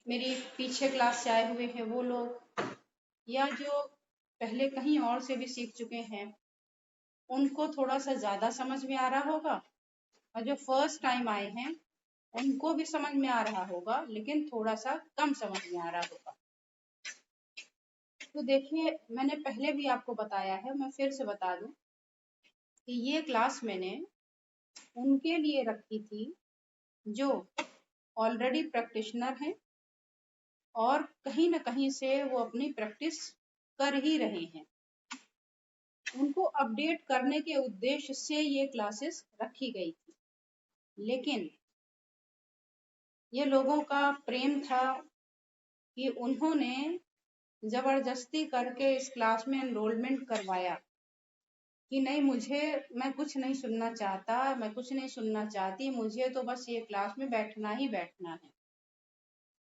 मेरी पीछे क्लास से आए हुए हैं वो लोग, या जो पहले कहीं और से भी सीख चुके हैं, उनको थोड़ा सा ज्यादा समझ में आ रहा होगा, और जो फर्स्ट टाइम आए हैं उनको भी समझ में आ रहा होगा, लेकिन थोड़ा सा कम समझ में आ रहा होगा। तो देखिए, मैंने पहले भी आपको बताया है, मैं फिर से बता दूं कि ये क्लास मैंने उनके लिए रखी थी जो ऑलरेडी प्रैक्टिशनर हैं और कहीं ना कहीं से वो अपनी प्रैक्टिस कर ही रहे हैं। उनको अपडेट करने के उद्देश्य से ये क्लासेस रखी गई थी, लेकिन ये लोगों का प्रेम था कि उन्होंने जबरदस्ती करके इस क्लास में एनरोलमेंट करवाया कि नहीं, मैं कुछ नहीं सुनना चाहता, मैं कुछ नहीं सुनना चाहती, मुझे तो बस ये क्लास में बैठना ही बैठना है।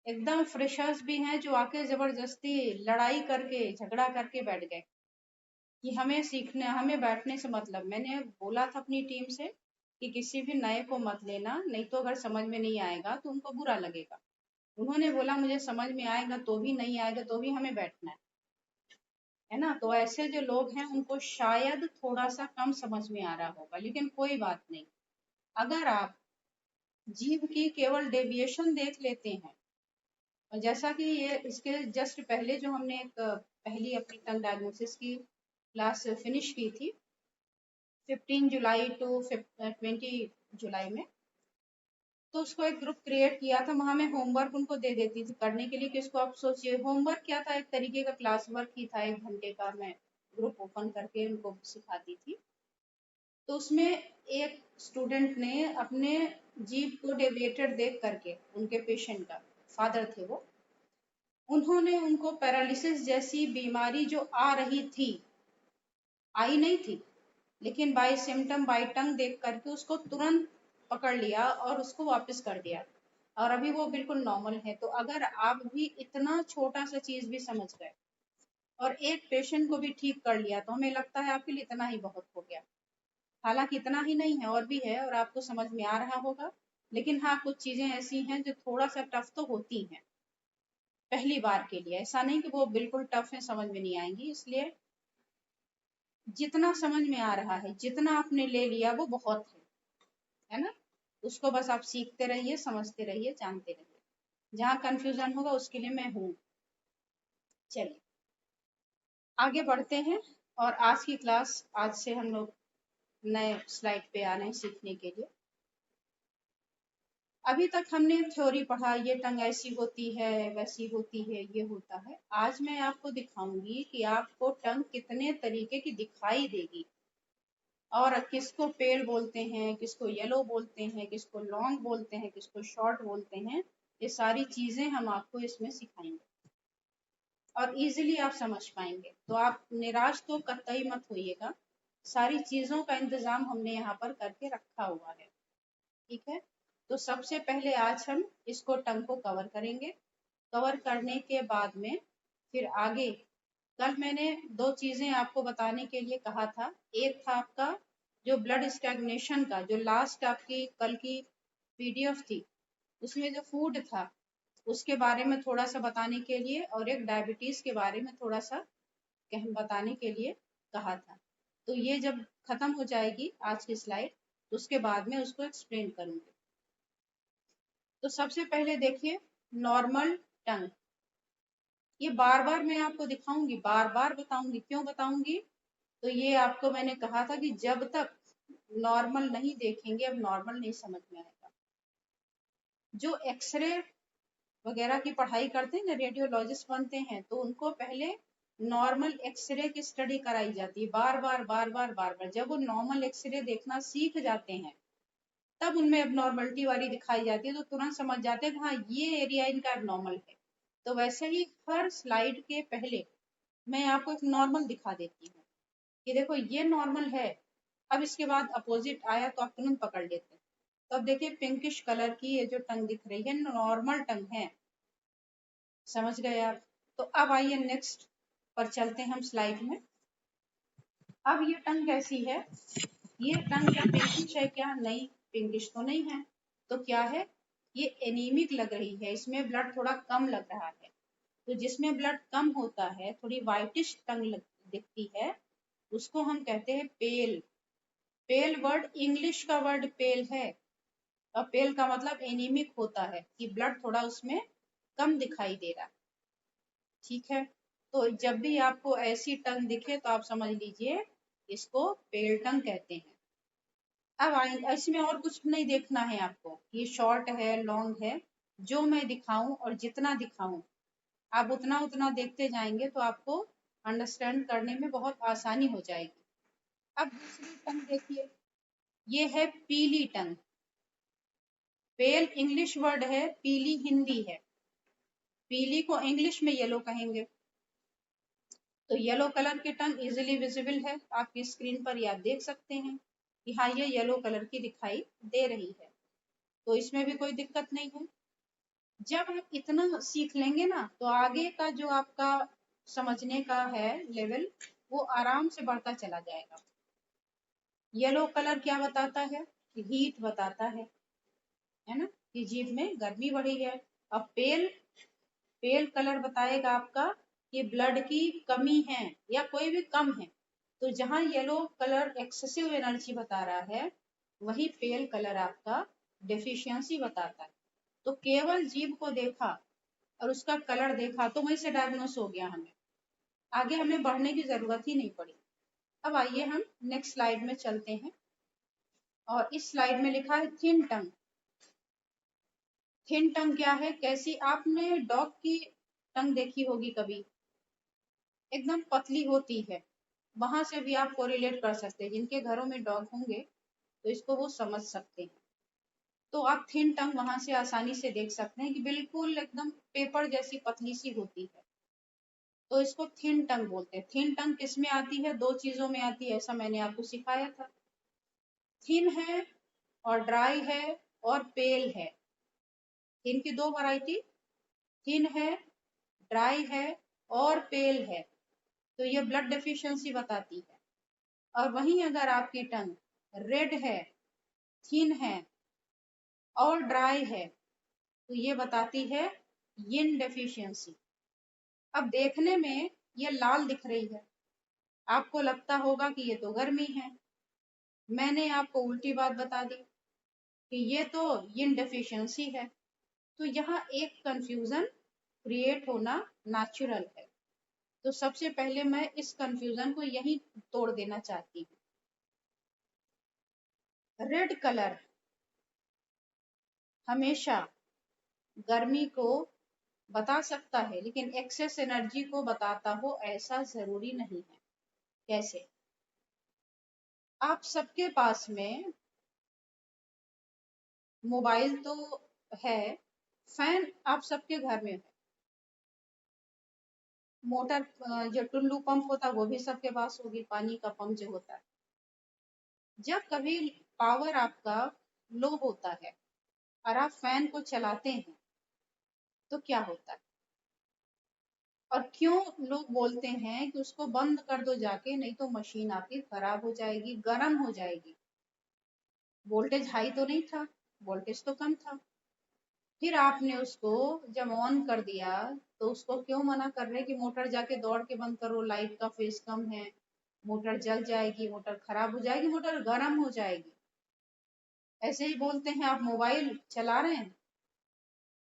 एकदम फ्रेशर्स भी हैं जो आके जबरदस्ती लड़ाई करके झगड़ा करके बैठ गए कि हमें सीखने हमें बैठने से मतलब। मैंने बोला था अपनी टीम से कि किसी भी नए को मत लेना, नहीं तो अगर समझ में नहीं आएगा तो उनको बुरा लगेगा। उन्होंने बोला मुझे समझ में आएगा तो भी, नहीं आएगा तो भी हमें बैठना है ना। तो ऐसे जो लोग हैं उनको शायद थोड़ा सा कम समझ में आ रहा होगा, लेकिन कोई बात नहीं। अगर आप जीभ की केवल डेविएशन देख लेते हैं, और जैसा कि ये इसके जस्ट पहले जो हमने एक पहली अपनी टंग डायग्नोसिस की क्लास फिनिश की थी 15 जुलाई टू 20 जुलाई में, तो उसको एक ग्रुप क्रिएट किया था। वहां मैं होमवर्क उनको दे देती थी करने के लिए कि इसको आप सोचिए। होमवर्क क्या था, एक तरीके का क्लास वर्क ही था, 1 घंटे का मैं ग्रुप ओपन करके उनको सिखाती थी। तो उसमें एक स्टूडेंट ने अपने जीभ को डेविएटेड देख करके, उनके पेशेंट का फादर थे वो, उन्होंने उनको पैरालिसिस जैसी बीमारी जो आ रही थी, आई नहीं थी, लेकिन बाय सिम्टम बाय टंग देख करके उसको तुरंत पकड़ लिया और उसको वापस कर दिया, और अभी वो बिल्कुल नॉर्मल है। तो अगर आप भी इतना छोटा सा चीज भी समझ गए और एक पेशेंट को भी ठीक कर लिया, तो हमें लगता है आपके लिए इतना ही बहुत हो गया। हालांकि इतना ही नहीं है, और भी है, और आपको समझ में आ रहा होगा। लेकिन हाँ, कुछ चीजें ऐसी हैं जो थोड़ा सा टफ तो होती हैं पहली बार के लिए। ऐसा नहीं कि वो बिल्कुल टफ है, समझ में नहीं आएंगी। इसलिए जितना समझ में आ रहा है, जितना आपने ले लिया, वो बहुत है ना। उसको बस आप सीखते रहिए, समझते रहिए, जानते रहिए। जहाँ कंफ्यूजन होगा उसके लिए मैं हूँ। चलिए आगे बढ़ते हैं। और आज की क्लास, आज से हम लोग नए स्लाइड पे आ रहे हैं सीखने के लिए। अभी तक हमने थ्योरी पढ़ा, ये टंग ऐसी होती है, वैसी होती है, ये होता है। आज मैं आपको दिखाऊंगी कि आपको टंग कितने तरीके की दिखाई देगी, और किसको पेल बोलते हैं, किसको येलो बोलते हैं, किसको लॉन्ग बोलते हैं, किसको शॉर्ट बोलते हैं। ये सारी चीजें हम आपको इसमें सिखाएंगे और इजीली आप समझ पाएंगे। तो आप निराश तो कतई मत होइएगा, सारी चीजों का इंतजाम हमने यहाँ पर करके रखा हुआ है। ठीक है, तो सबसे पहले आज हम इसको टंग को कवर करेंगे। कवर करने के बाद में फिर आगे, कल मैंने 2 चीजें आपको बताने के लिए कहा था। एक था आपका जो ब्लड स्टैग्नेशन का, जो लास्ट आपकी कल की पीडीएफ थी, उसमें जो फूड था उसके बारे में थोड़ा सा बताने के लिए, और एक डायबिटीज के बारे में थोड़ा सा बताने के लिए कहा था। तो ये जब खत्म हो जाएगी आज की स्लाइड, तो उसके बाद में उसको एक्सप्लेन करूंगी। तो सबसे पहले देखिए, नॉर्मल टंग। ये बार बार मैं आपको दिखाऊंगी, बार बार बताऊंगी। क्यों बताऊंगी? तो ये आपको मैंने कहा था कि जब तक नॉर्मल नहीं देखेंगे, अब नॉर्मल नहीं समझ में आएगा। जो एक्सरे वगैरह की पढ़ाई करते हैं ना, रेडियोलॉजिस्ट बनते हैं, तो उनको पहले नॉर्मल एक्सरे की स्टडी कराई जाती है, बार बार बार बार बार बार। जब वो नॉर्मल एक्सरे देखना सीख जाते हैं, तब उनमें एबनॉर्मलिटी वाली दिखाई जाती है, तो तुरंत समझ जाते हैं कि हाँ, ये एरिया इनका एबनॉर्मल है। तो वैसे ही हर स्लाइड के पहले मैं आपको एक नॉर्मल दिखा देती हूँ कि देखो ये नॉर्मल है। अब इसके बाद अपोजिट आया तो आप तुरंत पकड़ लेते हैं। तो अब देखिए, पिंकिश कलर की ये जो टंग दिख रही है, नॉर्मल टंग है। समझ गए आप? तो अब आइए नेक्स्ट पर चलते हैं हम स्लाइड में। अब ये टंग कैसी है? ये टंग क्या पिंकिश है? क्या नहीं, पिंकिश तो नहीं है। तो क्या है? ये एनीमिक लग रही है, इसमें ब्लड थोड़ा कम लग रहा है। तो जिसमें ब्लड कम होता है, थोड़ी वाइटिश टंग दिखती है, उसको हम कहते हैं पेल। पेल वर्ड इंग्लिश का वर्ड पेल है, और पेल का मतलब एनीमिक होता है कि ब्लड थोड़ा उसमें कम दिखाई दे रहा है। ठीक है, तो जब भी आपको ऐसी टंग दिखे तो आप समझ लीजिए इसको पेल टंग कहते हैं। अब इसमें और कुछ नहीं देखना है आपको, ये शॉर्ट है लॉन्ग है, जो मैं दिखाऊं और जितना दिखाऊं आप उतना उतना देखते जाएंगे तो आपको अंडरस्टैंड करने में बहुत आसानी हो जाएगी। अब दूसरी टंग देखिए, ये है पीली टंग। पेल इंग्लिश वर्ड है, पीली हिंदी है। पीली को इंग्लिश में येलो कहेंगे। तो येलो कलर की टंग इजीली विजिबल है, आपकी स्क्रीन पर ये आप देख सकते हैं कि हाँ ये येलो कलर की दिखाई दे रही है, तो इसमें भी कोई दिक्कत नहीं है। जब आप इतना सीख लेंगे ना तो आगे का जो आपका समझने का है लेवल, वो आराम से बढ़ता चला जाएगा। येलो कलर क्या बताता है? हीट बताता है ना, कि जीभ में गर्मी बढ़ी है। अब पेल, पेल कलर बताएगा आपका कि ब्लड की कमी है या कोई भी कम है। तो जहां येलो कलर एक्सेसिव एनर्जी बता रहा है, वही पेल कलर आपका डेफिशिएंसी बताता है। तो केवल जीभ को देखा और उसका कलर देखा तो वहीं से डायग्नोस हो गया हमें, आगे हमें बढ़ने की जरूरत ही नहीं पड़ी। अब आइए हम नेक्स्ट स्लाइड में चलते हैं, और इस स्लाइड में लिखा है थिन टंग। थिन टंग क्या है? कैसी? आपने डॉग की टंग देखी होगी कभी, एकदम पतली होती है, वहां से भी आप कोरिलेट कर सकते हैं। जिनके घरों में डॉग होंगे तो इसको वो समझ सकते हैं। तो आप थिन टंग वहां से आसानी से देख सकते हैं कि बिल्कुल एकदम पेपर जैसी पतली सी होती है, तो इसको थिन टंग बोलते हैं। थिन टंग किस में आती है? दो चीजों में आती है, ऐसा मैंने आपको सिखाया था। थिन है और ड्राई है और पेल है। थिन की दो वैरायटी, थिन है, ड्राई है और पेल है। तो ये ब्लड डेफिशिएंसी बताती है। और वहीं अगर आपकी टंग रेड है, थिन है और ड्राई है, तो ये बताती है यिन डेफिशिएंसी। अब देखने में ये लाल दिख रही है, आपको लगता होगा कि ये तो गर्मी है। मैंने आपको उल्टी बात बता दी कि ये तो यिन डेफिशिएंसी है। तो यहाँ एक कंफ्यूजन क्रिएट होना नेचुरल है। तो सबसे पहले मैं इस कंफ्यूजन को यही तोड़ देना चाहती हूँ। रेड कलर हमेशा गर्मी को बता सकता है, लेकिन एक्सेस एनर्जी को बताता हो ऐसा जरूरी नहीं है। कैसे? आप सबके पास में मोबाइल तो है, फैन आप सबके घर में है, मोटर जो टुल्लू पंप होता है वो भी सबके पास होगी, पानी का पंप जो होता है। जब कभी पावर आपका लो होता है और आप फैन को चलाते हैं तो क्या होता है? और क्यों लोग बोलते हैं कि उसको बंद कर दो जाके, नहीं तो मशीन आपकी खराब हो जाएगी, गर्म हो जाएगी। वोल्टेज हाई तो नहीं था, वोल्टेज तो कम था। फिर आपने उसको जब ऑन कर दिया तो उसको क्यों मना कर रहे कि मोटर जाके दौड़ के बंद करो, लाइट का फेज कम है, मोटर जल जाएगी, मोटर खराब हो जाएगी, मोटर गर्म हो जाएगी। ऐसे ही बोलते हैं। आप मोबाइल चला रहे हैं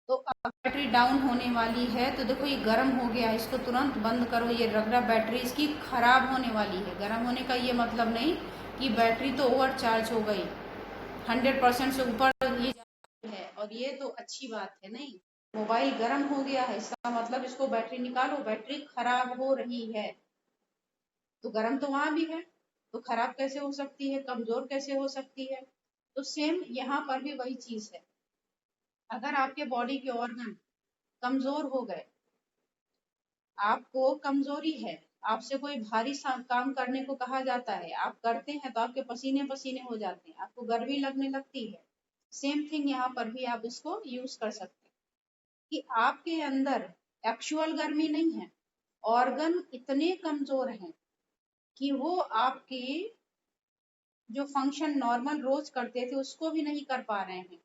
तो बैटरी डाउन होने वाली है तो देखो ये गर्म हो गया, इसको तुरंत बंद करो, ये रग रहा बैटरी इसकी खराब होने वाली है। गर्म होने का ये मतलब नहीं कि बैटरी तो ओवर चार्ज हो गई, 100% से ऊपर ये है, और ये तो अच्छी बात है। नहीं, मोबाइल गर्म हो गया है इसका मतलब इसको बैटरी निकालो, बैटरी खराब हो रही है। तो गर्म तो वहां भी है, तो खराब कैसे हो सकती है, कमजोर कैसे हो सकती है? तो सेम यहाँ पर भी वही चीज है। अगर आपके बॉडी के ऑर्गन कमजोर हो गए, आपको कमजोरी है, आपसे कोई भारी काम करने को कहा जाता है, आप करते हैं तो आपके पसीने पसीने हो जाते हैं, आपको गर्मी लगने लगती है। सेम थिंग यहाँ पर भी आप इसको यूज कर सकते हैं कि आपके अंदर एक्चुअल गर्मी नहीं है, ऑर्गन इतने कमजोर हैं कि वो आपकी जो फंक्शन नॉर्मल रोज करते थे उसको भी नहीं कर पा रहे हैं,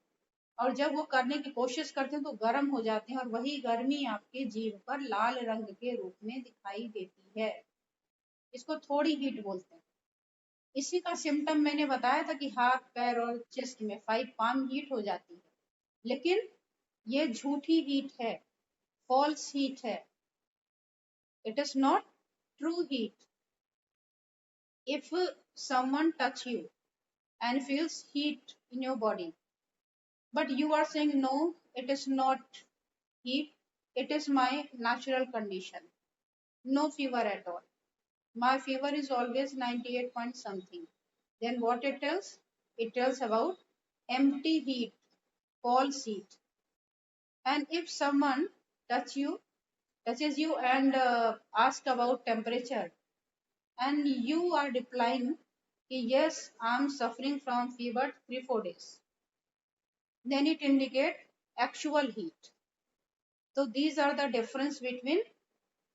और जब वो करने की कोशिश करते हैं तो गर्म हो जाते हैं और वही गर्मी आपके जीभ पर लाल रंग के रूप में दिखाई देती है। इसको थोड़ी हीट बोलते हैं। इसी का सिम्टम मैंने बताया था कि हाथ पैर और चेस्ट में 5 पाम हीट हो जाती है, लेकिन ये झूठी हीट है, फॉल्स हीट है। It is not true heat. If someone touch you and feels heat in your body, but you are saying no, it is not heat, it is my natural condition, no fever at all, my fever is always 98 point something, then what it tells? It tells about empty heat, false heat. And if someone touches you and ask about temperature, and you are replying yes, I am suffering from fever 3 4 days, then it indicate actual heat. So these are the difference between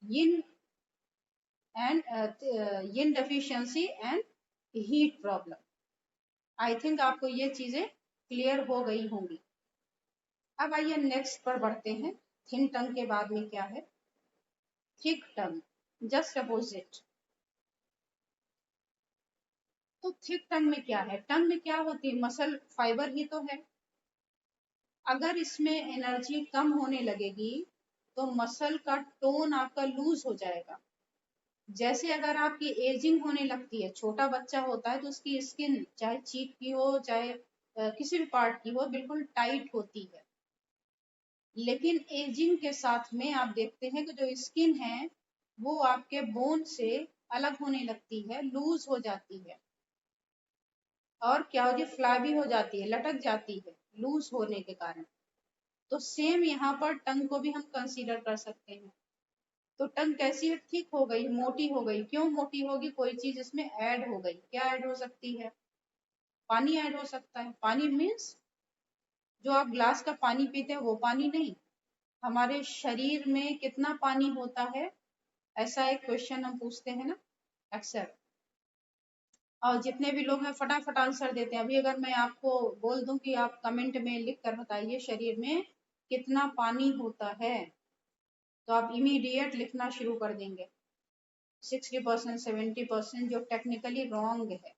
yin and yin deficiency and heat problem. I think आपको ये चीजें clear हो गई होंगी। अब आइए next पर बढ़ते हैं। थिन टंग के बाद में क्या है? थिक टंग, जस्ट अपोजिट। तो थिक टंग में क्या है? टंग में क्या होती है? मसल फाइबर ही तो है। अगर इसमें एनर्जी कम होने लगेगी तो मसल का टोन आपका लूज हो जाएगा। जैसे अगर आपकी एजिंग होने लगती है, छोटा बच्चा होता है तो उसकी स्किन चाहे चीक की हो चाहे किसी भी पार्ट की हो, बिल्कुल टाइट होती है। लेकिन एजिंग के साथ में आप देखते हैं कि जो स्किन है वो आपके बोन से अलग होने लगती है, लूज हो जाती है और क्या होती है? फ्लैबी हो जाती है, लटक जाती है लूज होने के कारण। तो सेम यहाँ पर टंग को भी हम कंसीडर कर सकते हैं। तो टंग कैसी है? थिक हो गई, मोटी हो गई। क्यों मोटी होगी? कोई चीज इसमें ऐड हो गई। क्या ऐड हो सकती है? पानी ऐड हो सकता है। पानी मीन्स जो आप ग्लास का पानी पीते हैं वो पानी नहीं। हमारे शरीर में कितना पानी होता है, ऐसा एक क्वेश्चन हम पूछते हैं ना अक्सर, और जितने भी लोग हैं फटाफट आंसर देते हैं। अभी अगर मैं आपको बोल दूं कि आप कमेंट में लिख कर बताइए शरीर में कितना पानी होता है, तो आप इमीडिएट लिखना शुरू कर देंगे। 60%, 70%, जो टेक्निकली रॉन्ग है।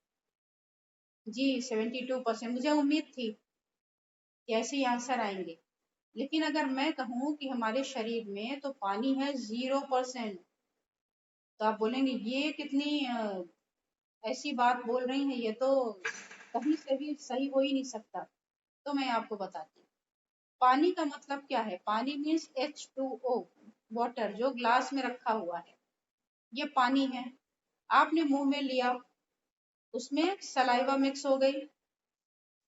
जी 72%। मुझे उम्मीद थी कि ऐसे ही आंसर आएंगे, लेकिन अगर मैं कहूँ कि हमारे शरीर में तो पानी है 0%, तो आप बोलेंगे ये कितनी ऐसी बात बोल रही हैं, ये तो कहीं से भी सही हो ही नहीं सकता। तो मैं आपको बताती हूँ पानी का मतलब क्या है। पानी मीन्स H2O, वाटर, जो ग्लास में रखा हुआ है ये पानी है। आपने मुंह में लिया, उसमें सलाइवा मिक्स हो गई,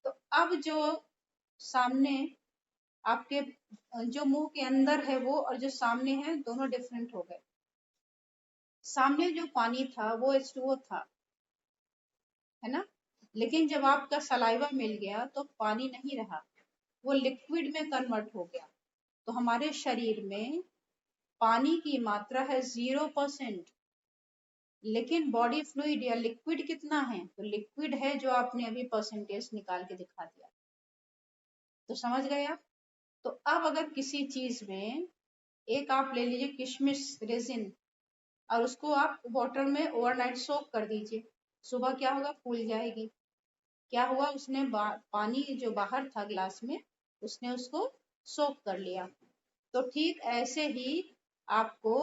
तो अब जो सामने आपके जो मुंह के अंदर है वो और जो सामने है दोनों डिफरेंट हो गए। सामने जो पानी था वो H2O था, है ना, लेकिन जब आपका सलाइवा मिल गया तो पानी नहीं रहा, वो लिक्विड में कन्वर्ट हो गया। तो हमारे शरीर में पानी की मात्रा है 0%, लेकिन बॉडी फ्लूइड या लिक्विड कितना है? तो लिक्विड है जो आपने अभी परसेंटेज निकाल के दिखा दिया। तो समझ गए आप? तो अब अगर किसी चीज में एक आप ले लीजिए किशमिश रेजिन और उसको आप वाटर में ओवरनाइट सोक कर दीजिए, सुबह क्या होगा? फूल जाएगी। क्या हुआ? उसने पानी जो बाहर था ग्लास में उसने उसको सोक कर लिया। तो ठीक ऐसे ही आपको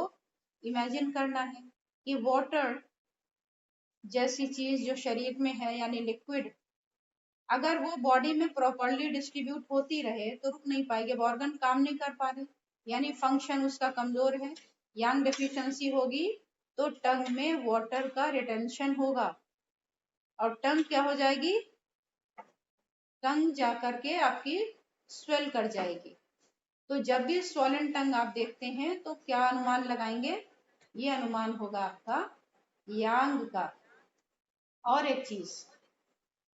इमेजिन करना है कि वाटर जैसी चीज जो शरीर में है यानी लिक्विड, अगर वो बॉडी में प्रॉपरली डिस्ट्रीब्यूट होती रहे तो रुक नहीं पाएगी। अब ऑर्गन काम नहीं कर पा रहे यानी फंक्शन उसका कमजोर है, यांग डेफिशिएंसी होगी, तो टंग में वाटर का रिटेंशन होगा और टंग क्या हो जाएगी? टंग जा करके आपकी स्वेल कर जाएगी। तो जब भी स्वॉलन टंग आप देखते हैं तो क्या अनुमान लगाएंगे? ये अनुमान होगा आपका यांग का। और एक चीज,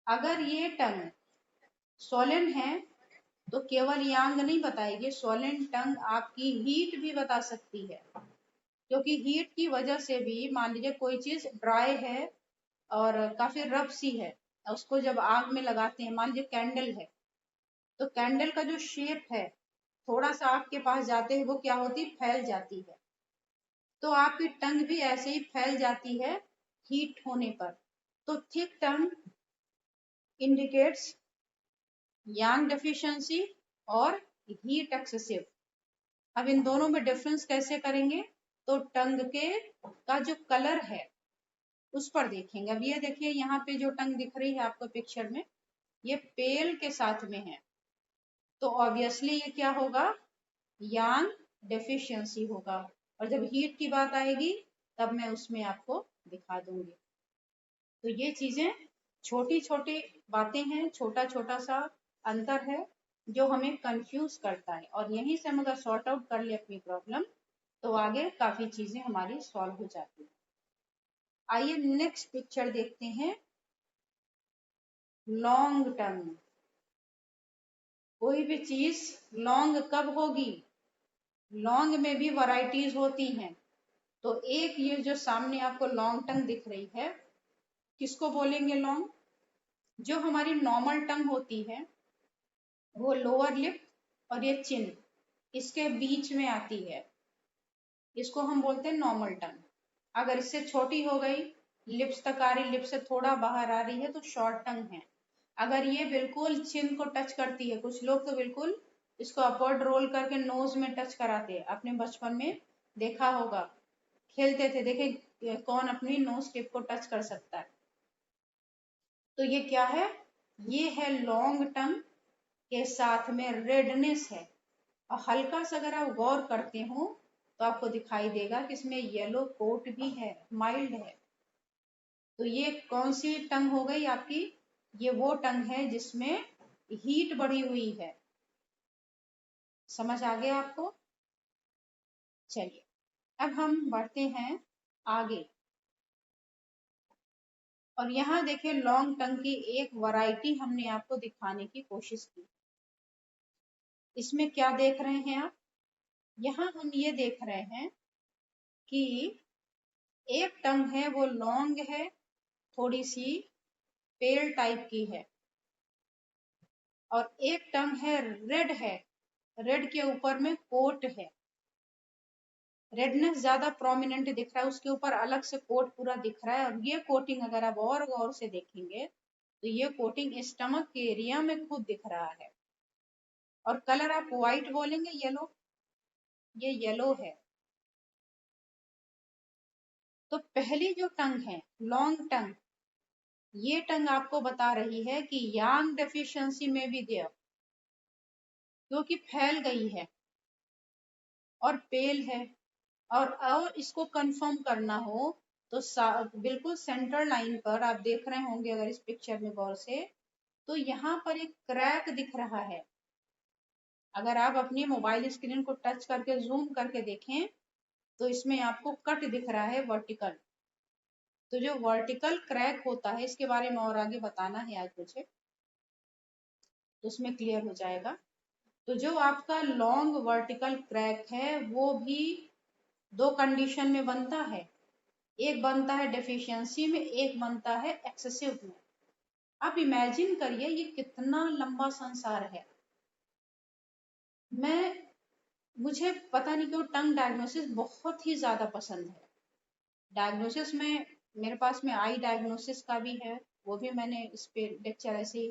अगर ये टंग स्वॉलन है तो केवल यांग नहीं बताएगी, स्वॉलन टंग आपकी हीट भी बता सकती है। क्योंकि हीट की वजह से भी मान लीजिए कोई चीज ड्राई है और काफी रफ सी है, उसको जब आग में लगाते हैं, मान लीजिए कैंडल है, तो कैंडल का जो शेप है थोड़ा सा आपके पास जाते ही वो क्या होती, फैल जाती है। तो आपकी टंग भी ऐसे ही फैल जाती है हीट होने पर। तो थिक टंग इंडिकेट्स यांग डेफिशिएंसी और हीट एक्सेसिव। अब इन दोनों में डिफरेंस कैसे करेंगे, तो टंग के का जो कलर है उस पर देखेंगे। अब ये देखिए यहाँ पे जो टंग दिख रही है आपको पिक्चर में, ये पेल के साथ में है, तो ऑब्वियसली ये क्या होगा, यांग डेफिशिएंसी होगा। और जब हीट की बात आएगी तब मैं उसमें आपको दिखा दूंगी। तो ये चीजें छोटी छोटी बातें हैं, छोटा छोटा सा अंतर है जो हमें कंफ्यूज करता है, और यहीं से हम अगर सॉर्ट आउट कर ले अपनी प्रॉब्लम तो आगे काफी चीजें हमारी सॉल्व हो जाती है। आइए नेक्स्ट पिक्चर देखते हैं। लॉन्ग टर्म, कोई भी चीज लॉन्ग कब होगी, लॉन्ग में भी वैरायटीज होती हैं। तो एक ये जो सामने आपको लॉन्ग टंग दिख रही है, किसको बोलेंगे लॉन्ग, जो हमारी नॉर्मल टंग होती है वो लोअर लिप और ये चिन इसके बीच में आती है, इसको हम बोलते हैं नॉर्मल टंग। अगर इससे छोटी हो गई, लिप्स तक आ रही, लिप्स से थोड़ा बाहर आ रही है तो शॉर्ट टंग है। अगर ये बिल्कुल चिन को टच करती है, कुछ लोग तो बिल्कुल इसको अपवर्ड रोल करके नोज में टच कराते हैं, अपने बचपन में देखा होगा, खेलते थे, देखे कौन अपनी नोज टिप को टच कर सकता है। तो ये क्या है, ये है लॉन्ग टंग के साथ में रेडनेस है। और हल्का सा अगर आप गौर करते हो तो आपको दिखाई देगा कि इसमें येलो कोट भी है, माइल्ड है। तो ये कौन सी टंग हो गई आपकी, ये वो टंग है जिसमें हीट बढ़ी हुई है। समझ आ गया आपको। चलिए अब हम बढ़ते हैं आगे, और यहाँ देखिए लॉन्ग टंग की एक वैरायटी हमने आपको दिखाने की कोशिश की। इसमें क्या देख रहे हैं आप, यहाँ हम ये देख रहे हैं कि एक टंग है वो लॉन्ग है, थोड़ी सी पेल टाइप की है, और एक टंग है रेड है, रेड के ऊपर में कोट है, रेडनेस ज्यादा प्रोमिनेंट दिख रहा है, उसके ऊपर अलग से कोट पूरा दिख रहा है। और ये कोटिंग अगर आप और गौर से देखेंगे तो ये कोटिंग स्टमक के एरिया में खूब दिख रहा है। और कलर आप व्हाइट बोलेंगे, येलो, ये येलो है। तो पहली जो टंग है लॉन्ग टंग, ये टंग आपको बता रही है कि यांग डेफिशिएंसी में भी देयर, क्योंकि फैल गई है और पेल है। और इसको कंफर्म करना हो तो बिल्कुल सेंटर लाइन पर आप देख रहे होंगे अगर इस पिक्चर में गौर से, तो यहाँ पर एक क्रैक दिख रहा है। अगर आप अपनी मोबाइल स्क्रीन को टच करके जूम करके देखें तो इसमें आपको कट दिख रहा है वर्टिकल। तो जो वर्टिकल क्रैक होता है इसके बारे में और आगे बताना है आज मुझे, तो उसमें क्लियर हो जाएगा। तो जो आपका लॉन्ग वर्टिकल क्रैक है वो भी दो कंडीशन में बनता है, एक बनता है डेफिशिएंसी में, एक बनता है एक्सेसिव में। आप इमेजिन करिए ये कितना लंबा संसार है। मुझे पता नहीं क्यों टंग डायग्नोसिस बहुत ही ज्यादा पसंद है। डायग्नोसिस में मेरे पास में आई डायग्नोसिस का भी है, वो भी मैंने इस पे लेक्चर ऐसे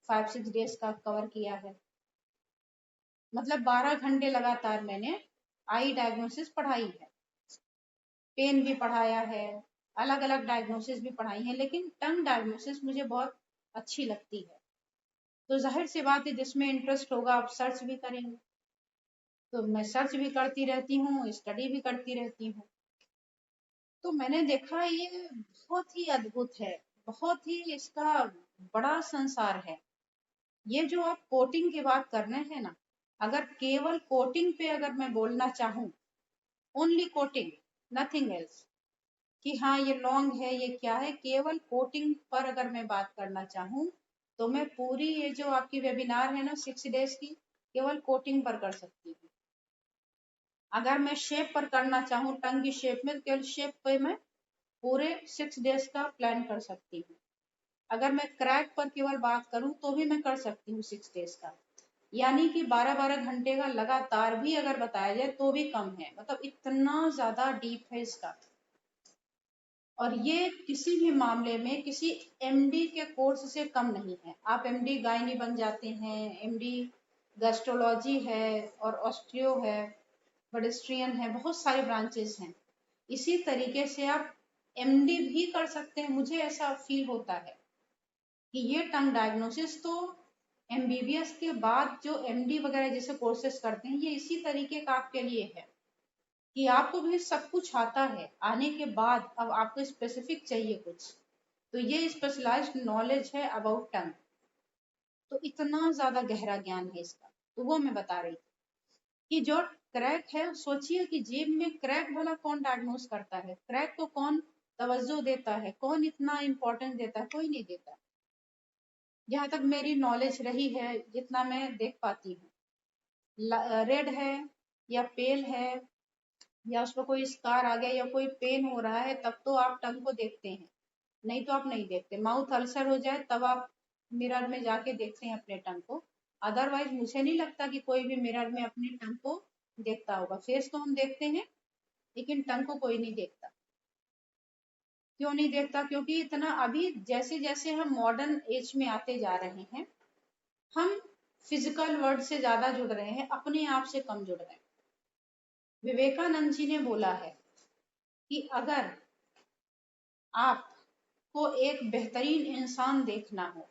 5-6 डेज का कवर किया है। मतलब 12 घंटे लगातार मैंने आई डायग्नोसिस पढ़ाई है, पेन भी पढ़ाया है, अलग अलग डायग्नोसिस भी पढ़ाई है, लेकिन टंग डायग्नोसिस मुझे बहुत अच्छी लगती है। तो जाहिर सी बात है जिसमें इंटरेस्ट होगा आप सर्च भी करेंगे, तो मैं सर्च भी करती रहती हूँ, स्टडी भी करती रहती हूँ। तो मैंने देखा ये बहुत ही अद्भुत है, बहुत ही इसका बड़ा संसार है। ये जो आप कोटिंग की बात कर रहे हैं ना, अगर केवल कोटिंग पे अगर मैं बोलना चाहूँ, ओनली कोटिंग नथिंग एल्स, कि हाँ ये लॉन्ग है ये क्या है, केवल कोटिंग पर अगर मैं बात करना चाहूँ तो मैं पूरी ये जो आपकी वेबिनार है ना 6 डेज की, केवल कोटिंग पर कर सकती हूँ। अगर मैं शेप पर करना चाहूँ टंग की शेप में, केवल शेप पे मैं पूरे 6 डेज का प्लान कर सकती हूँ। अगर मैं क्रैक पर केवल बात करूँ तो भी मैं कर सकती हूँ 6 डेज का। यानी कि 12-12 घंटे का लगातार भी अगर बताया जाए तो भी कम है, मतलब इतना ज्यादा डीप है इसका। और ये किसी भी मामले में किसी एमडी के कोर्स से कम नहीं है। आप एमडी गायनी बन जाते हैं, एमडी गैस्ट्रोलॉजी है और ऑस्टियो है, पेडिस्ट्रियन है, बहुत सारे ब्रांचेस हैं। इसी तरीके से आप एमडी भी कर सकते हैं। मुझे ऐसा फील होता है कि ये टंग डायग्नोसिस तो एमबीबीएस के बाद जो एमडी वगैरह जैसे कोर्सेज करते हैं, ये इसी तरीके का आपके लिए है कि आपको भी सब कुछ आता है, आने के बाद अब आपको स्पेसिफिक चाहिए कुछ, तो ये स्पेशलाइज्ड नॉलेज है अबाउट टंग। तो इतना ज्यादा गहरा ज्ञान है इसका। तो वो मैं बता रही थी कि जो क्रैक है, सोचिए कि जेब में क्रैक भला कौन डायग्नोस करता है, क्रैक को कौन तवज्जो देता है, कौन इतना इम्पोर्टेंस देता है, कोई नहीं देता। जहां तक मेरी नॉलेज रही है, जितना मैं देख पाती हूँ, रेड है या पेल है या उस पर कोई स्कार आ गया या कोई पेन हो रहा है, तब तो आप टंग को देखते हैं, नहीं तो आप नहीं देखते। माउथ अल्सर हो जाए तब आप मिरर में जाके देखते हैं अपने टंग को। अदरवाइज मुझे नहीं लगता कि कोई भी मिरर में अपने टंग को देखता होगा। फेस तो हम देखते हैं लेकिन टंग को कोई नहीं देखता। क्यों नहीं देखता? क्योंकि इतना अभी जैसे जैसे हम मॉडर्न एज में आते जा रहे हैं, हम फिजिकल वर्ल्ड से ज्यादा जुड़ रहे हैं, अपने आप से कम जुड़ रहे हैं। विवेकानंद जी ने बोला है कि अगर आपको एक बेहतरीन इंसान देखना हो,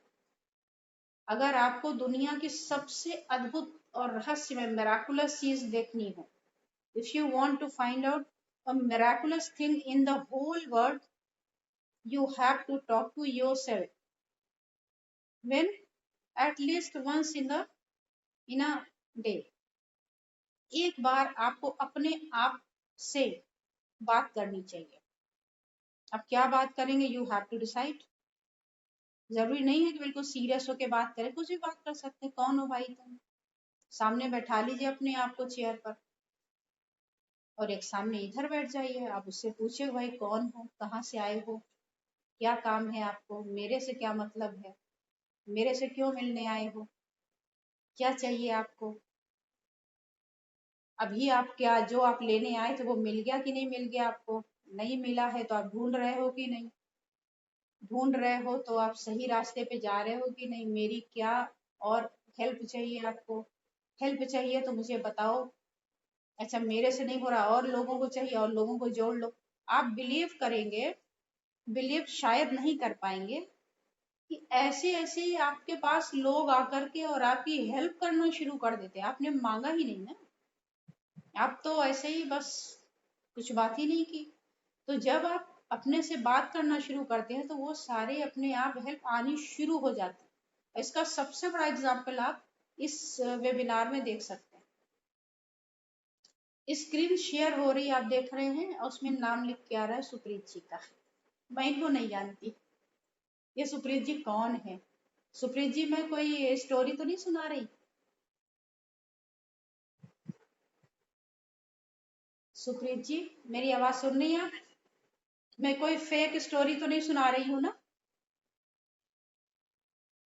अगर आपको दुनिया की सबसे अद्भुत और रहस्यमय मिराकुलस चीज देखनी हो, if you want to find out a miraculous thing in the whole world, you have to talk to yourself when at least once in a day। एक बार आपको अपने आप से बात करनी चाहिए। अब क्या बात करेंगे, यू हैव टू डिसाइड। जरूरी नहीं है कि बिल्कुल सीरियस होके बात करें, कुछ भी बात कर सकते हैं। कौन हो भाई तुम? सामने बैठा लीजिए अपने आप को चेयर पर, और एक सामने इधर बैठ जाइए। आप उससे पूछिए भाई कौन हो, कहाँ से आए हो, क्या काम है आपको, मेरे से क्या मतलब है, मेरे से क्यों मिलने आए हो, क्या चाहिए आपको। अभी आप क्या जो आप लेने आए थे वो मिल गया कि नहीं मिल गया आपको? नहीं मिला है तो आप ढूंढ रहे हो कि नहीं? ढूंढ रहे हो तो आप सही रास्ते पे जा रहे हो कि नहीं? मेरी क्या और हेल्प चाहिए आपको? हेल्प चाहिए तो मुझे बताओ। अच्छा मेरे से नहीं हो रहा, और लोगों को चाहिए, और लोगों को जोड़ लो। आप बिलीव करेंगे, बिलीव शायद नहीं कर पाएंगे कि ऐसे ऐसे ही आपके पास लोग आकर के और आपकी हेल्प करना शुरू कर देते हैं। आपने मांगा ही नहीं ना, आप तो ऐसे ही बस कुछ बात ही नहीं की। तो जब आप अपने से बात करना शुरू करते हैं तो वो सारे अपने आप हेल्प आनी शुरू हो जाती है। इसका सबसे बड़ा एग्जाम्पल आप इस वेबिनार में देख सकते हैं। स्क्रीन शेयर हो रही है, आप देख रहे हैं, और उसमें नाम लिख के आ रहा है सुप्रीत जी का। मैं इनको नहीं जानती, ये सुप्रीत जी कौन है? सुप्रीत जी मैं कोई स्टोरी तो नहीं सुना रही? सुप्रीत जी मेरी आवाज सुन रही हैं आप? मैं कोई फेक स्टोरी तो नहीं सुना रही हूँ ना?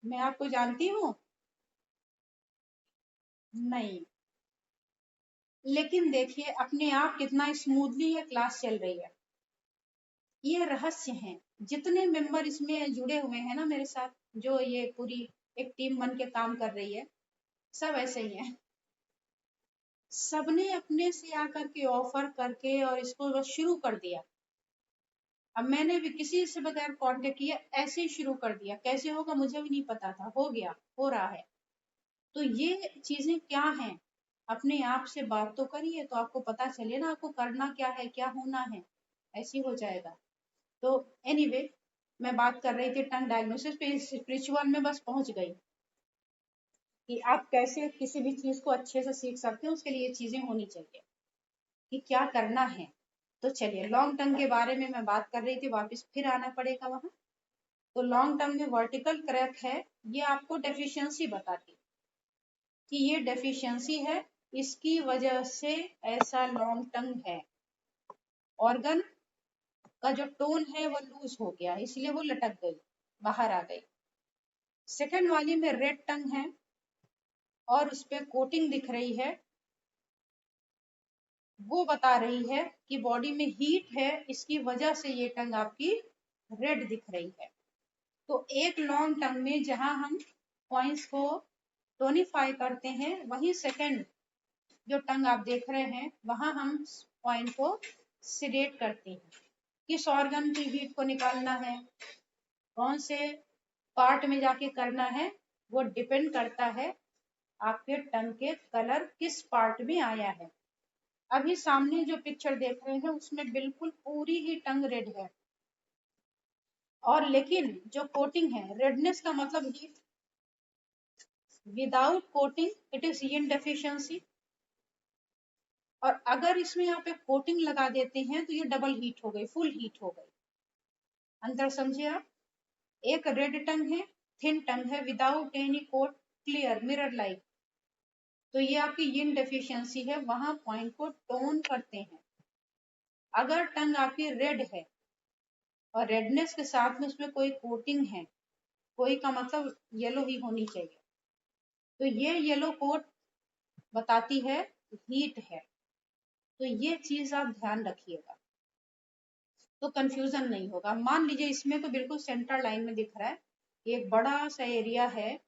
मैं आपको जानती हूँ? नहीं। लेकिन देखिए अपने आप कितना स्मूथली ये क्लास चल रही है। ये रहस्य है। जितने मेंबर इसमें जुड़े हुए हैं ना मेरे साथ, जो ये पूरी एक टीम बन के काम कर रही है, सब ऐसे ही है। सबने अपने से आकर के ऑफर करके और इसको बस शुरू कर दिया। अब मैंने भी किसी से बगैर कांटेक्ट किया ऐसे ही शुरू कर दिया। कैसे होगा मुझे भी नहीं पता था, हो गया, हो रहा है। तो ये चीजें क्या हैं? अपने आप से बात तो करिए तो आपको पता चले ना आपको करना क्या है, क्या होना है। ऐसे ही हो जाएगा। तो एनीवे मैं बात कर रही थी टंग डायग्नोसिस पे, स्पिरिचुअल में बस पहुंच गई कि आप कैसे किसी भी चीज को अच्छे से सीख सकते हैं। उसके लिए ये चीजें होनी चाहिए कि क्या करना है। तो चलिए लॉन्ग टर्म के बारे में मैं बात कर रही थी, वापस फिर आना पड़ेगा वहां। तो लॉन्ग टर्म में वर्टिकल क्रैक है, ये आपको डेफिशिएंसी बताती कि ये डेफिशिएंसी है, इसकी वजह से ऐसा लॉन्ग टर्म है। ऑर्गन का जो टोन है वो लूज हो गया, इसलिए वो लटक गई, बाहर आ गई। सेकंड वाली में रेड टंग है, और उस पे कोटिंग दिख रही है, वो बता रही है कि बॉडी में हीट है, इसकी वजह से ये टंग आपकी रेड दिख रही है। तो एक लॉन्ग टंग में जहां हम पॉइंट्स को टोनिफाई करते हैं, वही सेकंड जो टंग आप देख रहे हैं वहां हम पॉइंट को सिडेट करते हैं। किस ऑर्गन की हीट को निकालना है, कौन से पार्ट में जाके करना है, वो डिपेंड करता है आपके टंग के कलर किस पार्ट में आया है। अभी सामने जो पिक्चर देख रहे हैं उसमें बिल्कुल पूरी ही टंग रेड है, और लेकिन जो कोटिंग है, रेडनेस का मतलब heat, without coating it is yin deficiency. और अगर इसमें यहाँ पे कोटिंग लगा देते हैं तो ये डबल हीट हो गई, फुल हीट हो गई। अंतर समझे आप? एक रेड टंग है, थिन टंग है, without any coat, clear mirror like, तो ये आपकी yin डेफिशिएंसी है, वहां पॉइंट को टोन करते हैं। अगर टंग आपकी रेड है और रेडनेस के साथ में उसमें कोई कोटिंग है, कोई का मतलब येलो ही होनी चाहिए, तो ये येलो कोट बताती है हीट है। तो ये चीज आप ध्यान रखिएगा तो कंफ्यूजन नहीं होगा। मान लीजिए इसमें तो बिल्कुल सेंटर लाइन में दिख रहा है, एक बड़ा सा एरिया है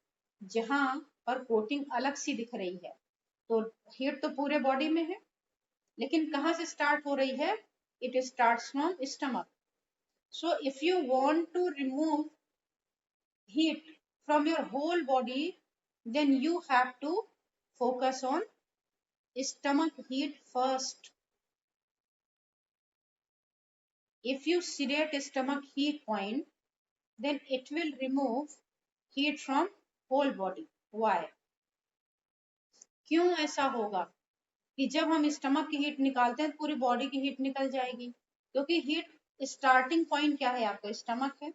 जहां पर कोटिंग अलग सी दिख रही है, तो हीट तो पूरे बॉडी में है, लेकिन कहाँ से स्टार्ट हो रही है? It starts from stomach. So if you want to remove heat from your whole body, then you have to focus on stomach heat first. If you sedate stomach heat point, then it will remove heat from whole body. Why? क्यों ऐसा होगा कि जब हम stomach की heat निकालते हैं पूरी बॉडी की हीट निकल जाएगी? क्योंकि हीट स्टार्टिंग पॉइंट क्या है आपका? स्टमक है।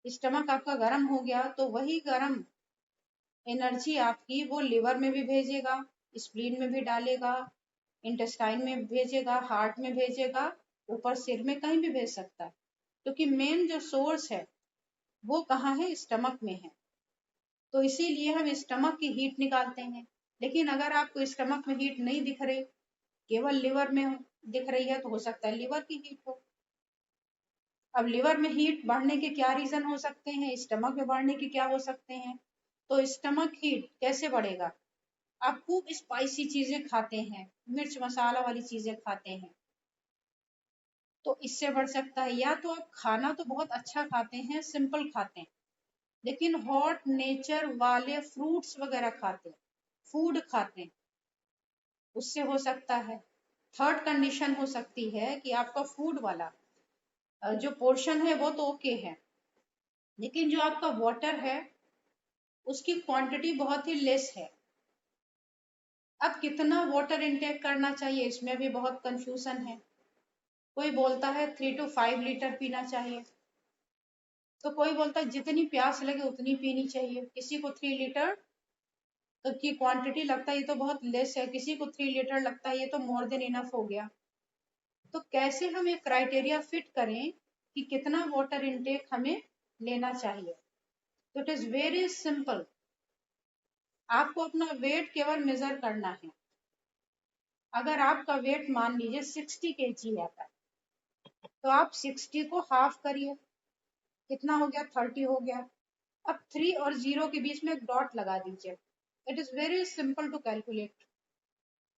स्टमक आपका गर्म हो गया तो वही गर्म एनर्जी आपकी वो लिवर में भी भेजेगा, स्प्लीन में भी डालेगा, इंटेस्टाइन में भेजेगा, हार्ट में भेजेगा, ऊपर सिर में कहीं भी भेज सकता है, क्योंकि मेन जो सोर्स है वो कहाँ है? स्टमक में है। तो इसीलिए हम स्टमक की हीट निकालते हैं। लेकिन अगर आपको स्टमक में हीट नहीं दिख रही, केवल लिवर में दिख रही है, तो हो सकता है लिवर की हीट हो। अब लिवर में हीट बढ़ने के क्या रीजन हो सकते हैं, स्टमक में बढ़ने के क्या हो सकते हैं? तो स्टमक हीट कैसे बढ़ेगा? आप खूब स्पाइसी चीजें खाते हैं, मिर्च मसाला वाली चीजें खाते हैं, तो इससे बढ़ सकता है। या तो आप खाना तो बहुत अच्छा खाते हैं, सिंपल खाते हैं, लेकिन हॉट नेचर वाले फ्रूट्स वगैरह खाते हैं, फूड खाते हैं, उससे हो सकता है। थर्ड कंडीशन हो सकती है कि आपका फूड वाला जो पोर्शन है वो तो ओके है, लेकिन जो आपका वाटर है उसकी क्वांटिटी बहुत ही लेस है। अब कितना वाटर इनटेक करना चाहिए, इसमें भी बहुत कंफ्यूजन है। कोई बोलता है 3 to 5 लीटर पीना चाहिए, तो कोई बोलता है जितनी प्यास लगे उतनी पीनी चाहिए। किसी को 3 लीटर की क्वांटिटी लगता है ये तो बहुत लेस है, किसी को 3 लीटर लगता है ये तो मोर देन इनफ हो गया। तो कैसे हम एक क्राइटेरिया फिट करें कि कितना वाटर इनटेक हमें लेना चाहिए? तो इट इज वेरी सिंपल। आपको अपना वेट केवल मेजर करना है। अगर आपका वेट मान लीजिए 60 kg है, तो आप 60 को हाफ करिए, कितना हो गया? 30 हो गया। अब 3 और 0 के बीच में एक डॉट लगा दीजिए। It is very simple to calculate.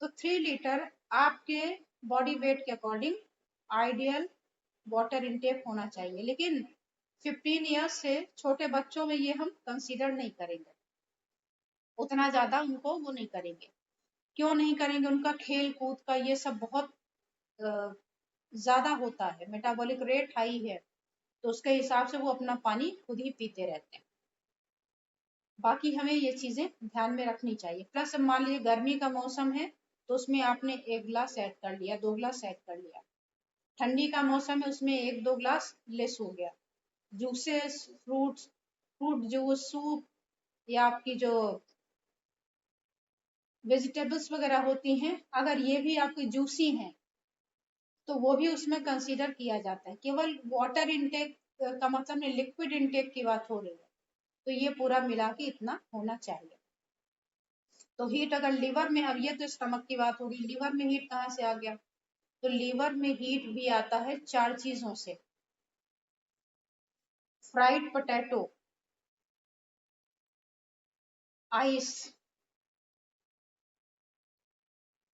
तो 3 लीटर आपके बॉडी वेट के अकॉर्डिंग आइडियल वाटर इनटेक होना चाहिए, लेकिन 15 ईयर्स से छोटे बच्चों में ये हम कंसीडर नहीं करेंगे, उतना ज्यादा उनको वो नहीं करेंगे। क्यों नहीं करेंगे? उनका खेल कूद का ये सब बहुत ज्यादा होता है, मेटाबॉलिक रेट हाई है, तो उसके हिसाब से वो अपना पानी खुद ही पीते रहते हैं। बाकी हमें ये चीजें ध्यान में रखनी चाहिए। प्लस मान लीजिए गर्मी का मौसम है तो उसमें आपने 1 गिलास ऐड कर लिया, 2 गिलास ऐड कर लिया। ठंडी का मौसम है उसमें 1-2 गिलास लेस हो गया। Juices, fruits, fruit juice, soup, या आपकी जो वेजिटेबल्स वगैरह होती हैं, अगर ये भी आपकी जूसी हैं तो वो भी उसमें कंसीडर किया जाता है। केवल वाटर इनटेक का मतलब नहीं, लिक्विड इनटेक की बात हो रही है, तो ये पूरा मिला के इतना होना चाहिए। तो हीट अगर लीवर में, अब ये तो स्टमक की बात होगी, लीवर में हीट कहाँ से आ गया? तो लीवर में हीट भी आता है 4 चीजों से। Fried potato, ice,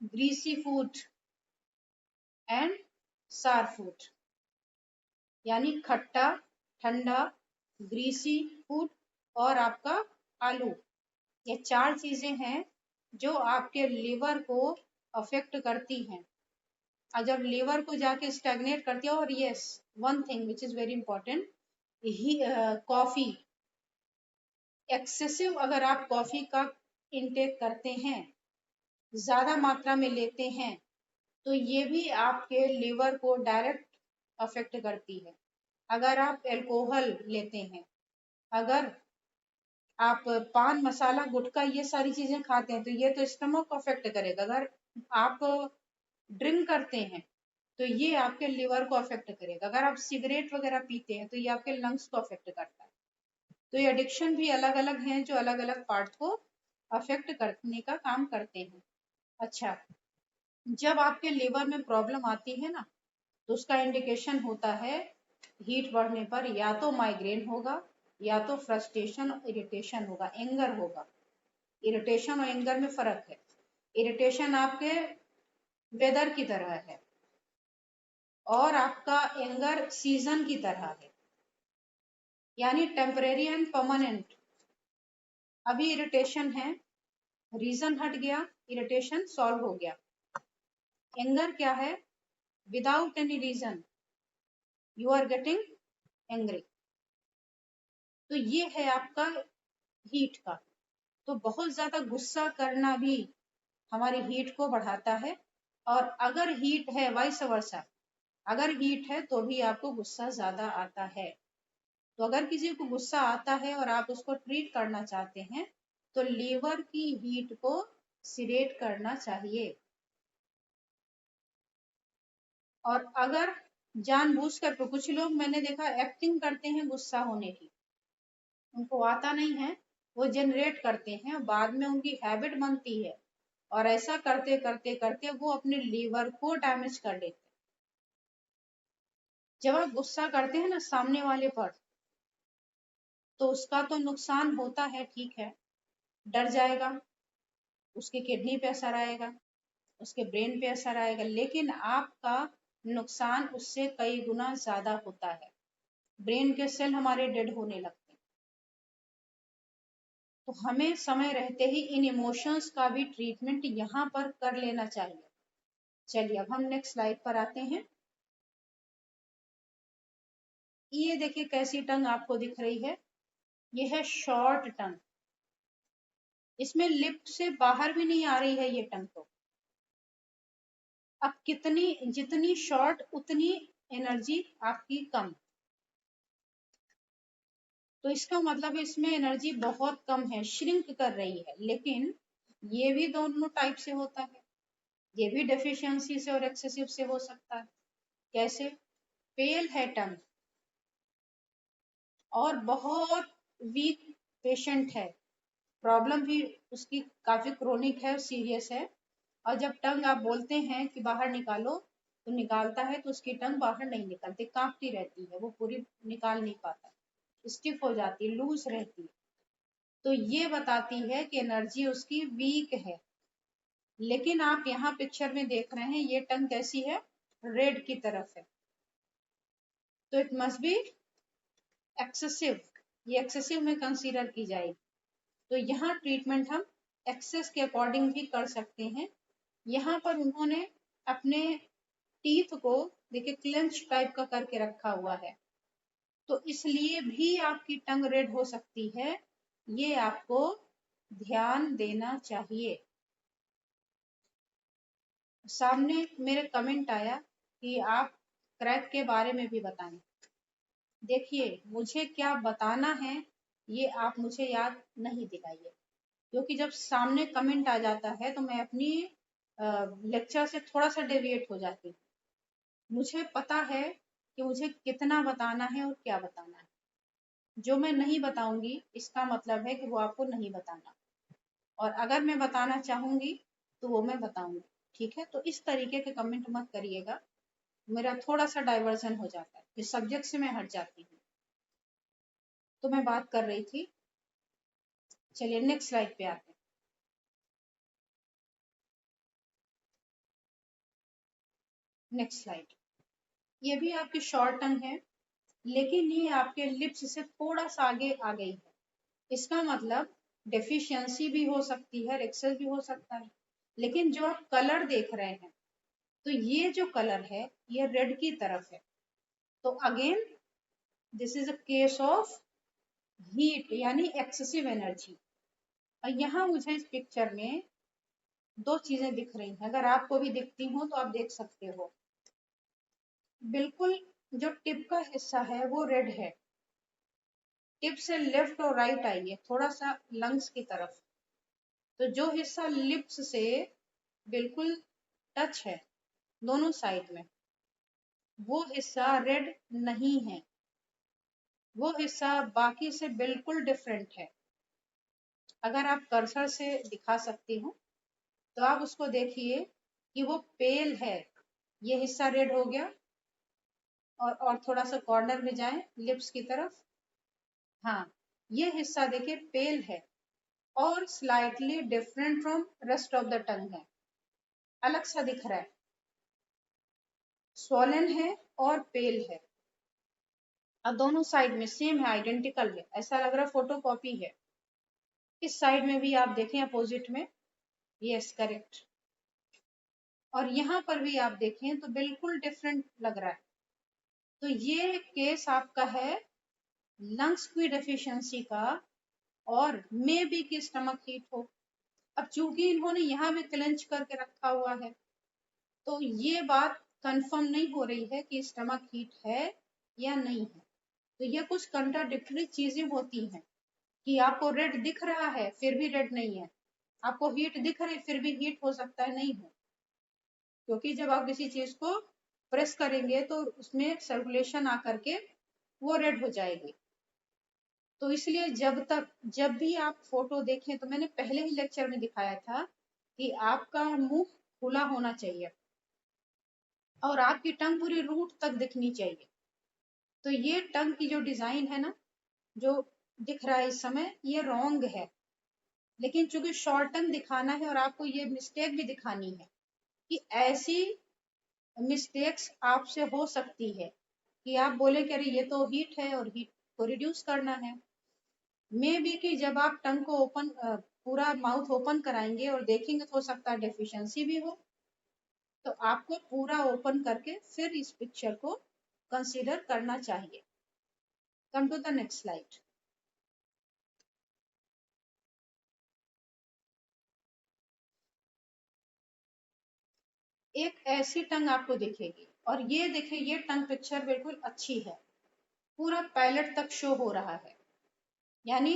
greasy food and सार फूड। यानी खट्टा, ठंडा, ग्रीसी फूड और आपका आलू, ये 4 चीजें हैं जो आपके लिवर को अफेक्ट करती हैं। और जब लिवर को जाके स्टैग्नेट करती है, और yes, one thing which is very important, he coffee, excessive अगर आप कॉफी का इनटेक करते हैं, ज्यादा मात्रा में लेते हैं, तो ये भी आपके लिवर को डायरेक्ट अफेक्ट करती है। अगर आप अल्कोहल लेते हैं, अगर आप पान मसाला गुटखा ये सारी चीजें खाते हैं, तो ये तो स्टमक को अफेक्ट करेगा। अगर आप ड्रिंक करते हैं तो ये आपके लिवर को अफेक्ट करेगा। अगर आप सिगरेट वगैरह पीते हैं तो ये आपके लंग्स को अफेक्ट करता है। तो ये एडिक्शन भी अलग अलग हैं जो अलग अलग पार्ट को अफेक्ट करने का काम करते हैं। अच्छा, जब आपके लिवर में प्रॉब्लम आती है ना, तो उसका इंडिकेशन होता है हीट बढ़ने पर या तो माइग्रेन होगा, या तो फ्रस्ट्रेशन और इरिटेशन होगा, एंगर होगा। इरिटेशन और एंगर में फर्क है। इरिटेशन आपके वेदर की तरह है और आपका एंगर सीजन की तरह है, यानी टेम्परेरी एंड परमानेंट। अभी इरिटेशन है, रीजन हट गया, इरिटेशन सॉल्व हो गया। एंगर क्या है? Without any reason you are getting angry. तो ये है आपका हीट का। तो बहुत ज्यादा गुस्सा करना भी हमारी हीट को बढ़ाता है। और अगर हीट है, वाइस वर्सा, अगर हीट है तो भी आपको गुस्सा ज्यादा आता है। तो अगर किसी को गुस्सा आता है और आप उसको ट्रीट करना चाहते हैं, तो लीवर की हीट को सिरेट करना चाहिए। और अगर जानबूझकर, तो कुछ लोग मैंने देखा एक्टिंग करते हैं गुस्सा होने की, उनको आता नहीं है, वो जनरेट करते हैं, बाद में उनकी हैबिट बनती है और ऐसा करते करते करते वो अपने लीवर को डैमेज कर लेते हैं। जब आप गुस्सा करते हैं ना सामने वाले पर, तो उसका तो नुकसान होता है, ठीक है, डर जाएगा, उसकी किडनी पे असर आएगा, उसके ब्रेन पे असर आएगा, लेकिन आपका नुकसान उससे कई गुना ज्यादा होता है। ब्रेन के सेल हमारे डेड होने लगते हैं। तो हमें समय रहते ही इन इमोशंस का भी ट्रीटमेंट यहाँ पर कर लेना चाहिए। चलिए अब हम नेक्स्ट स्लाइड पर आते हैं। ये देखिए कैसी टंग आपको दिख रही है, ये है शॉर्ट टंग। इसमें लिप से बाहर भी नहीं आ रही है ये टंग। तो अब कितनी, जितनी शॉर्ट उतनी एनर्जी आपकी कम। तो इसका मतलब इसमें एनर्जी बहुत कम है, श्रिंक कर रही है। लेकिन ये भी दोनों टाइप से होता है, ये भी डेफिशिएंसी से और एक्सेसिव से हो सकता है। कैसे? पेल है टंग और बहुत वीक पेशेंट है, प्रॉब्लम भी उसकी काफी क्रोनिक है, सीरियस है, और जब टंग आप बोलते हैं कि बाहर निकालो तो निकालता है, तो उसकी टंग बाहर नहीं निकलती, कांपती रहती है, वो पूरी निकाल नहीं पाता, स्टिफ हो जाती है, लूज रहती है। तो ये बताती है कि एनर्जी उसकी वीक है। लेकिन आप यहाँ पिक्चर में देख रहे हैं ये टंग कैसी है, रेड की तरफ है, तो इट मस्ट बी एक्सेसिव, ये एक्सेसिव में कंसीडर की जाएगी। तो यहाँ ट्रीटमेंट हम एक्सेस के अकॉर्डिंग भी कर सकते हैं। यहाँ पर उन्होंने अपने टीथ को देखिए क्लेंच टाइप का करके रखा हुआ है, तो इसलिए भी आपकी टंग रेड हो सकती है, ये आपको ध्यान देना चाहिए। सामने मेरे कमेंट आया कि आप क्रैक के बारे में भी बताएं। देखिए मुझे क्या बताना है ये आप मुझे याद नहीं दिलाइए, क्योंकि जब सामने कमेंट आ जाता है तो मैं अपनी लेक्चर से थोड़ा सा डेविएट हो जाती हूँ। मुझे पता है कि मुझे कितना बताना है और क्या बताना है। जो मैं नहीं बताऊंगी इसका मतलब है कि वो आपको नहीं बताना। और अगर मैं बताना चाहूंगी तो वो मैं बताऊंगी। ठीक है, तो इस तरीके के कमेंट मत करिएगा, मेरा थोड़ा सा डाइवर्जन हो जाता है, इस सब्जेक्ट से मैं हट जाती हूँ। तो मैं बात कर रही थी, चलिए नेक्स्ट स्लाइड पे आते हैं। नेक्स्ट स्लाइड, ये भी आपकी शॉर्ट टंग है, लेकिन ये आपके लिप्स से थोड़ा सा आगे आ गई है। इसका मतलब डेफिशिएंसी भी हो सकती है, एक्सेस भी हो सकता है। लेकिन जो आप कलर देख रहे हैं, तो ये जो कलर है ये रेड की तरफ है। तो again this is a case of heat, यानी एक्सेसिव एनर्जी। और यहाँ मुझे इस पिक्चर में दो चीजें दिख रही हैं, अगर आपको भी दिखती हो तो आप देख सकते हो। बिल्कुल जो टिप का हिस्सा है वो रेड है, टिप से लेफ्ट और राइट आइए थोड़ा सा लंग्स की तरफ, तो जो हिस्सा लिप्स से बिल्कुल टच है दोनों साइड में, वो हिस्सा रेड नहीं है, वो हिस्सा बाकी से बिल्कुल डिफरेंट है। अगर आप कर्सर से दिखा सकती हो तो आप उसको देखिए कि वो पेल है, ये हिस्सा रेड हो गया। और थोड़ा सा कॉर्नर में जाएं लिप्स की तरफ, हाँ, ये हिस्सा देखिए पेल है और slightly different from rest of the tongue है, अलग सा दिख रहा है, स्वॉलन है और पेल है। और दोनों साइड में सेम है, आइडेंटिकल है, ऐसा लग रहा है फोटो कॉपी है। इस साइड में भी आप देखें अपोजिट में, यस करेक्ट। और यहाँ पर भी आप देखें तो बिल्कुल डिफरेंट लग रहा है। तो ये केस आपका है लंग्स की डेफिशिएंसी का, और मे बी की स्टमक हीट हो। अब चूंकि इन्होंने यहाँ भी क्लेंच करके रखा हुआ है, तो ये बात कंफर्म नहीं हो रही है कि स्टमक हीट है या नहीं है। तो ये कुछ कंट्राडिक्टरी चीजें होती हैं कि आपको रेड दिख रहा है फिर भी रेड नहीं है, आपको हीट दिख रही फिर भी हीट हो सकता है नहीं हो, क्योंकि जब आप किसी चीज को प्रेस करेंगे तो उसमें सर्कुलेशन आकर के वो रेड हो जाएगी। तो इसलिए जब भी आप फोटो देखें, तो मैंने पहले ही लेक्चर में दिखाया था कि आपका मुंह खुला होना चाहिए और आपकी टंग पूरी रूट तक दिखनी चाहिए। तो ये टंग की जो डिजाइन है ना, जो दिख रहा है इस समय, ये रॉन्ग है। लेकिन चूंकि शॉर्ट टंग दिखाना है और आपको ये मिस्टेक भी दिखानी है कि ऐसी मिस्टेक्स आपसे हो सकती है कि आप बोले कि अरे ये तो हीट है और हीट को रिड्यूस करना है। मे बी कि जब आप टंग को ओपन पूरा माउथ ओपन कराएंगे और देखेंगे तो हो सकता है डेफिशिएंसी भी हो, तो आपको पूरा ओपन करके फिर इस पिक्चर को कंसीडर करना चाहिए। Come to the next slide. एक ऐसी टंग आपको दिखेगी, और ये देखिए ये टंग पिक्चर बिल्कुल अच्छी है, पूरा पैलेट तक शो हो रहा है, यानी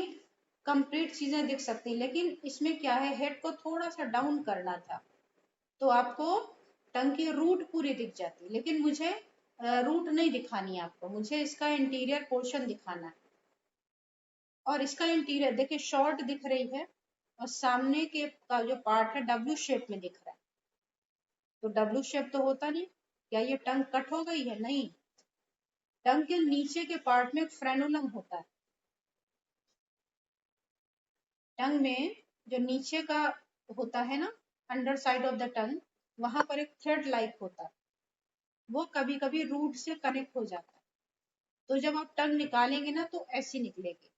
कंप्लीट चीजें दिख सकती, लेकिन इसमें क्या है, हेड को थोड़ा सा डाउन करना था तो आपको टंग की रूट पूरी दिख जाती, लेकिन मुझे रूट नहीं दिखानी है आपको, मुझे इसका इंटीरियर पोर्शन दिखाना है। और इसका इंटीरियर देखिए शॉर्ट दिख रही है और सामने के का जो पार्ट है डब्ल्यू शेप में दिख रहा है। तो डब्ल्यू शेप तो होता नहीं, क्या ये टंग कट हो गई है? नहीं, टंग के नीचे के पार्ट में फ्रेनुलम होता है। टंग में जो नीचे का होता है ना, under side of the tongue, वहां पर एक थ्रेड लाइक होता है, वो कभी कभी रूट से कनेक्ट हो जाता है। तो जब आप टंग निकालेंगे ना तो ऐसी निकलेगी।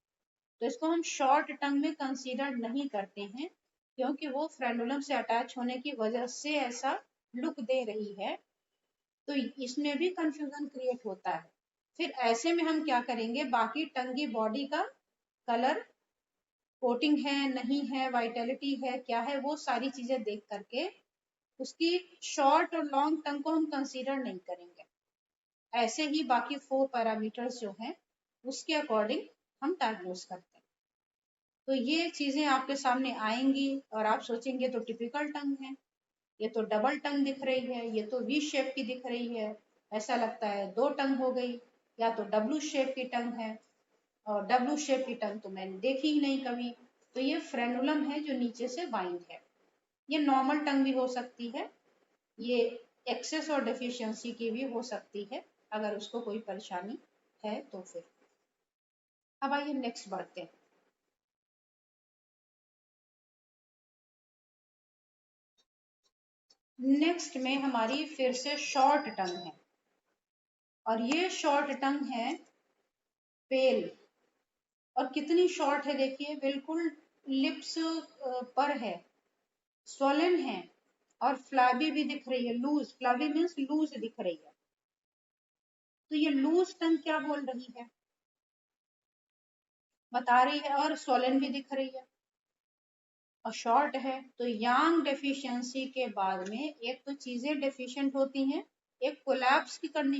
तो इसको हम शॉर्ट टंग में कंसीडर नहीं करते हैं, क्योंकि वो फ्रेनुलम से अटैच होने की वजह से ऐसा लुक दे रही है। तो इसमें भी कंफ्यूजन क्रिएट होता है। फिर ऐसे में हम क्या करेंगे, बाकी टंग की बॉडी का कलर, कोटिंग है नहीं है, वाइटलिटी है क्या है, वो सारी चीजें देख करके उसकी शॉर्ट और लॉन्ग टंग को हम कंसीडर नहीं करेंगे। ऐसे ही बाकी 4 पैरामीटर्स जो हैं उसके अकॉर्डिंग हम डायग्नोस करते हैं। तो ये चीजें आपके सामने आएंगी और आप सोचेंगे तो टिपिकल टंग है, ये तो डबल टंग दिख रही है, ये तो वी शेप की दिख रही है, ऐसा लगता है 2 टंग हो गई, या तो डब्ल्यू शेप की टंग है। और डब्ल्यू शेप की टंग तो मैंने देखी ही नहीं कभी। तो ये फ्रेनुलम है जो नीचे से बाइंड है। ये नॉर्मल टंग भी हो सकती है, ये एक्सेस और डेफिशिएंसी की भी हो सकती है, अगर उसको कोई परेशानी है तो फिर। अब आइए नेक्स्ट बढ़ते हैं। नेक्स्ट में हमारी फिर से शॉर्ट टंग है, और ये शॉर्ट टंग है पेल। और कितनी शॉर्ट है देखिए, बिल्कुल लिप्स पर है, स्वोलन है, और फ्लैबी भी दिख रही है, लूज, फ्लैबी मीन्स लूज दिख रही है। तो ये लूज टंग क्या बोल रही है, बता रही है, और स्वोलन भी दिख रही है और शॉर्ट है। तो यांग डेफिशिएंसी के बाद में एक तो चीजें डेफिशिएंट होती हैं, एक कोलैप्स की कंडीशन